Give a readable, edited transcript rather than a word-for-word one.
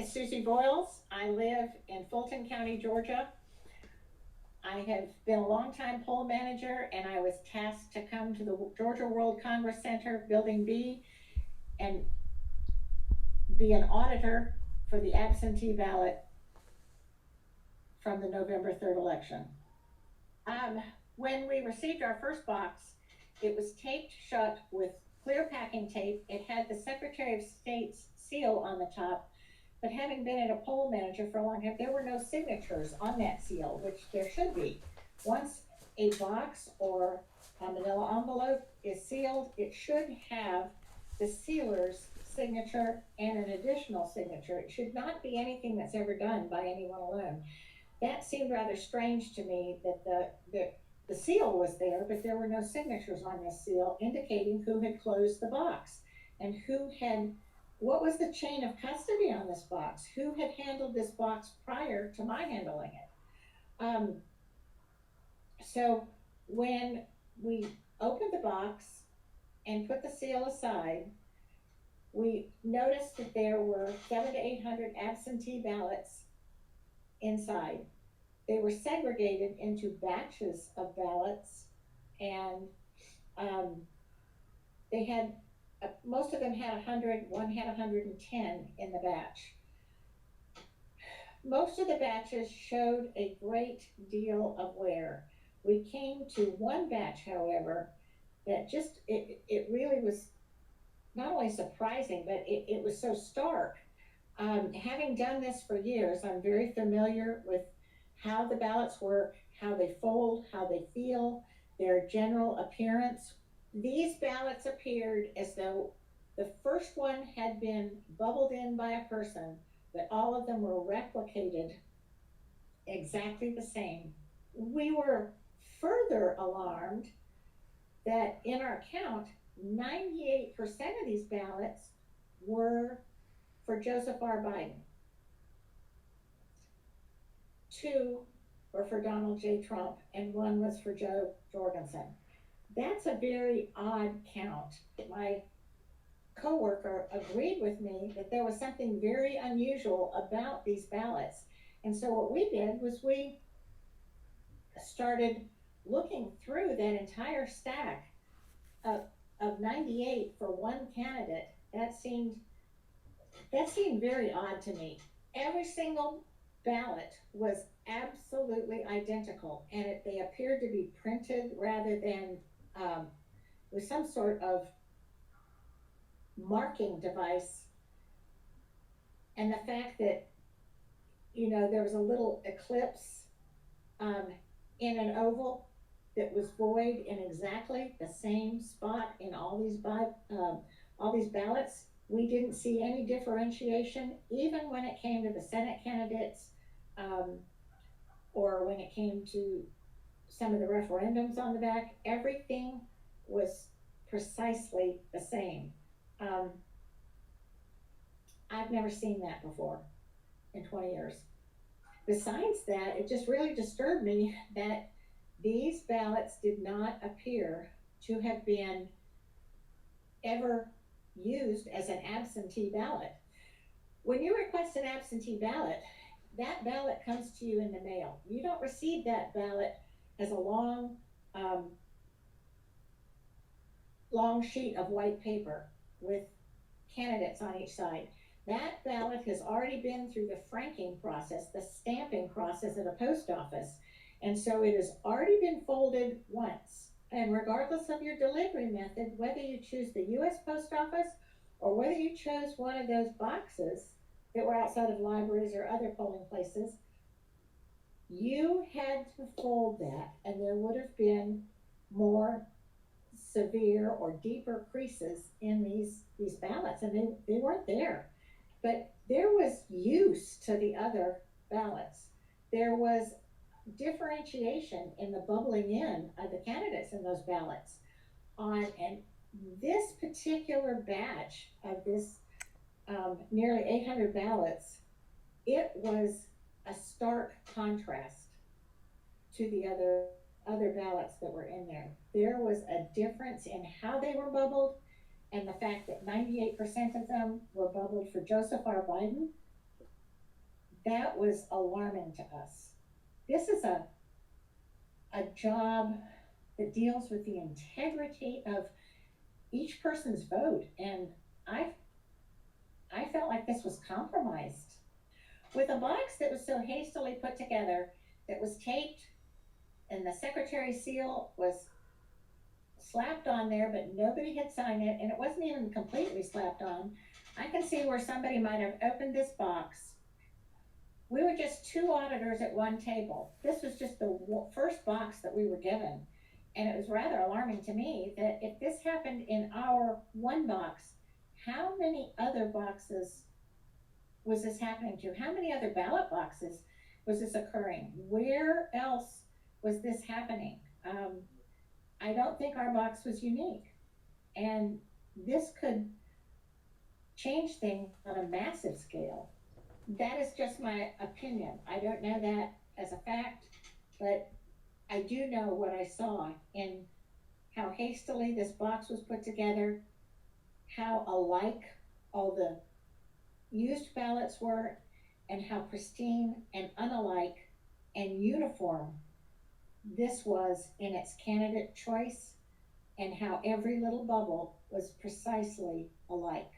is Susie Voyles. I live in Fulton County, Georgia. I have been a longtime poll manager, and I was tasked to come to the Georgia World Congress Center, Building B, and be an auditor for the absentee ballot from the November 3rd election. When we received our first box, it was taped shut with clear packing tape. It had the Secretary of State's seal on the top, but having been a poll manager for a long time, there were no signatures on that seal, which there should be. Once a box or a manila envelope is sealed, it should have the sealer's signature and an additional signature. It should not be anything that's ever done by anyone alone. That seemed rather strange to me, that the seal was there, but there were no signatures on this seal indicating who had closed the box and what was the chain of custody on this box? Who had handled this box prior to my handling it? So when we opened the box and put the seal aside, we noticed that there were 700 to 800 absentee ballots inside. They were segregated into batches of ballots, and they had most of them had 100, one had 110 in the batch. Most of the batches showed a great deal of wear. We came to one batch, however, that it really was not only surprising, but it was so stark. Having done this for years, I'm very familiar with how the ballots work, how they fold, how they feel, their general appearance. These ballots appeared as though the first one had been bubbled in by a person, but all of them were replicated exactly the same. We were further alarmed that in our count, 98% of these ballots were for Joseph R. Biden. 2 were for Donald J. Trump, and 1 was for Joe Jorgensen. That's a very odd count. My coworker agreed with me that there was something very unusual about these ballots. And so what we did was we started looking through that entire stack of 98 for one candidate. That seemed very odd to me. Every single ballot was absolutely identical, and they appeared to be printed rather than with some sort of marking device. And the fact that, there was a little eclipse in an oval that was void in exactly the same spot in all these ballots. We didn't see any differentiation, even when it came to the Senate candidates, or when it came to some of the referendums on the back. Everything was precisely the same. I've never seen that before in 20 years. Besides that, it just really disturbed me that these ballots did not appear to have been ever used as an absentee ballot. When you request an absentee ballot, that ballot comes to you in the mail. You don't receive that ballot as a long sheet of white paper with candidates on each side. That ballot has already been through the franking process, the stamping process at a post office. And so it has already been folded once. And regardless of your delivery method, whether you choose the US Post Office or whether you chose one of those boxes that were outside of libraries or other polling places, you had to fold that, and there would have been more severe or deeper creases in these ballots, and they weren't there. But there was use to the other ballots. There was differentiation in the bubbling in of the candidates in those ballots. And this particular batch of this nearly 800 ballots, it was a stark contrast to the other ballots that were in there. There was a difference in how they were bubbled, and the fact that 98% of them were bubbled for Joseph R. Biden that was alarming to us. This is a job that deals with the integrity of each person's vote, and I I felt like this was compromised. With a box that was so hastily put together, that was taped, and the secretary's seal was slapped on there, but nobody had signed it, and it wasn't even completely slapped on. I can see where somebody might have opened this box. We were just two auditors at one table. This was just the first box that we were given. And it was rather alarming to me that if this happened in our one box, how many other boxes was this happening to? How many other ballot boxes was this occurring? Where else was this happening? I don't think our box was unique. And this could change things on a massive scale. That is just my opinion. I don't know that as a fact, but I do know what I saw in how hastily this box was put together, how alike all the used ballots were, and how pristine and unalike and uniform this was in its candidate choice, and how every little bubble was precisely alike.